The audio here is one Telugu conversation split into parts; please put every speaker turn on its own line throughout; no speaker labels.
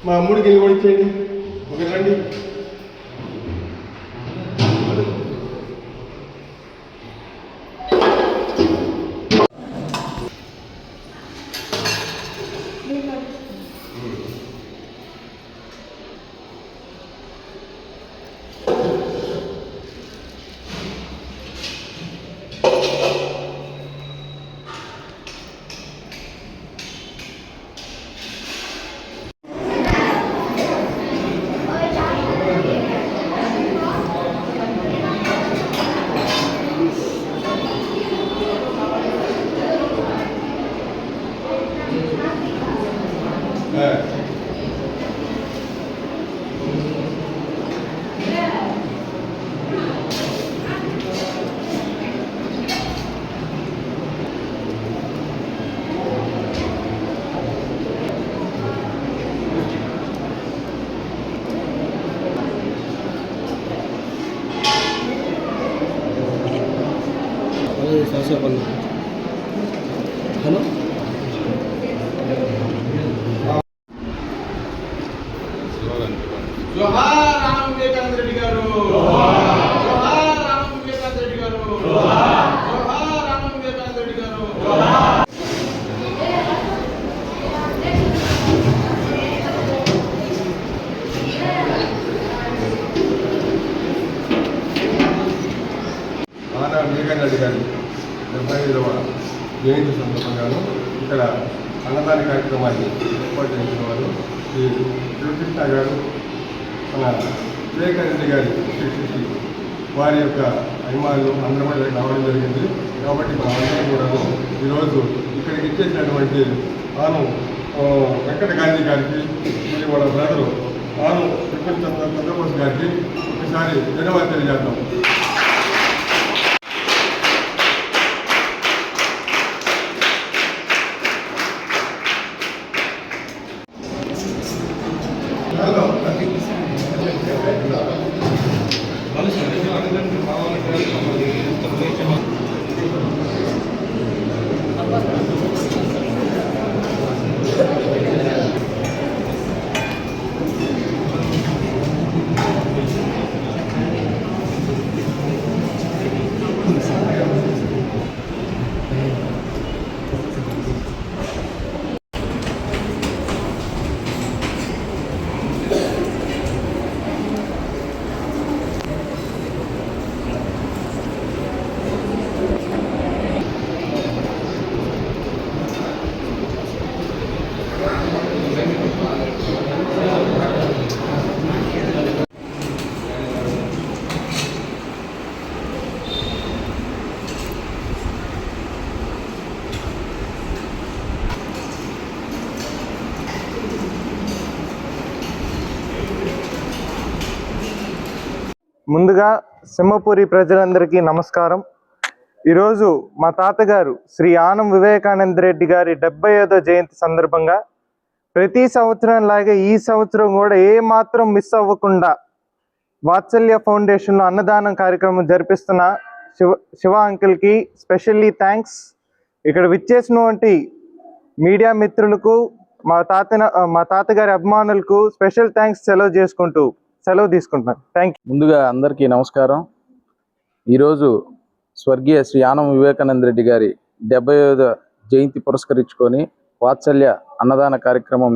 మా అమ్ముడికి వెళ్ళి కూడా ఇచ్చేయండి. ఒకటి రండి.
హలో
జోహార్ రామ్ వివేకానంద రెడ్డి గారు. జోహార్ రామ్ వివేకానంద రెడ్డి గారు. జోహార్ రామ్ వివేకానంద రెడ్డి గారు.
వివేకానంద రెడ్డి గారి 75వ జయంతి సందర్భంగాను ఇక్కడ అన్నదాన కార్యక్రమాన్ని ఏర్పాటు చేసిన వారు శ్రీ శివకృష్ణ గారు, మన వివేకానంద గారి శిక్షి వారి యొక్క అభిమానులు అందరం రావడం జరిగింది. కాబట్టి మన అందరం కూడా ఈరోజు ఇక్కడికి ఇచ్చేసినటువంటి ఆను వెంకట గాంధీ గారికి మరియు వాళ్ళ బ్రదరు ఆను తిరుపతి చంద్రబోస్ గారికి ఒకసారి ధన్యవాదాలు తెలియజేద్దాం.
ముందుగా సింహపురి ప్రజలందరికీ నమస్కారం. ఈరోజు మా తాతగారు శ్రీ ఆనం వివేకానంద రెడ్డి గారి 75వ జయంతి సందర్భంగా ప్రతి సంవత్సరం లాగే ఈ సంవత్సరం కూడా ఏ మాత్రం మిస్ అవ్వకుండా వాత్సల్య ఫౌండేషన్లో అన్నదానం కార్యక్రమం జరిపిస్తున్న శివ అంకిల్కి స్పెషల్లీ థ్యాంక్స్. ఇక్కడ విచ్చేసినటువంటి మీడియా మిత్రులకు, మా తాతగారి అభిమానులకు స్పెషల్ థ్యాంక్స్ సెలవు తీసుకుంటున్నాను. Thank you.
ముందుగా అందరికీ నమస్కారం. ఈరోజు స్వర్గీయ శ్రీ ఆనం వివేకానంద రెడ్డి గారి 75వ జయంతి పురస్కరించుకొని వాత్సల్య అన్నదాన కార్యక్రమం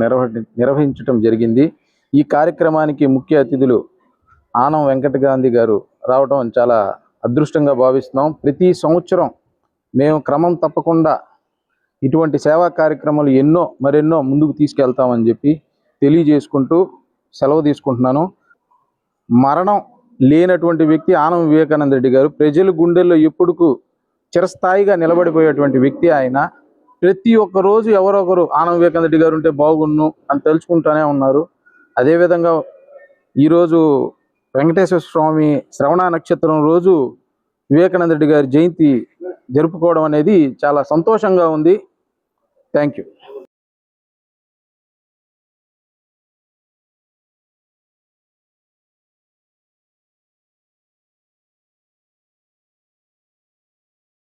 నిర్వహించడం జరిగింది. ఈ కార్యక్రమానికి ముఖ్య అతిథులు ఆనం వెంకట గాంధీ గారు రావడం చాలా అదృష్టంగా భావిస్తున్నాం. ప్రతి సంవత్సరం మేము క్రమం తప్పకుండా ఇటువంటి సేవా కార్యక్రమాలు మరెన్నో ముందుకు తీసుకెళ్తామని చెప్పి తెలియజేసుకుంటూ సెలవు తీసుకుంటున్నాను. మరణం లేనటువంటి వ్యక్తి ఆనం వివేకానంద రెడ్డి గారు. ప్రజల గుండెల్లో ఎప్పుడుకు చిరస్థాయిగా నిలబడిపోయేటువంటి వ్యక్తి ఆయన. ప్రతి ఒక్క రోజు ఎవరో ఒకరు ఆనం వివేకానంద రెడ్డి గారు ఉంటే బాగున్ను అని తలుచుకుంటూనే ఉన్నారు. అదేవిధంగా ఈరోజు వెంకటేశ్వర స్వామి శ్రవణ నక్షత్రం రోజు వివేకానంద రెడ్డి గారి జయంతి జరుపుకోవడం అనేది చాలా సంతోషంగా ఉంది. Thank you.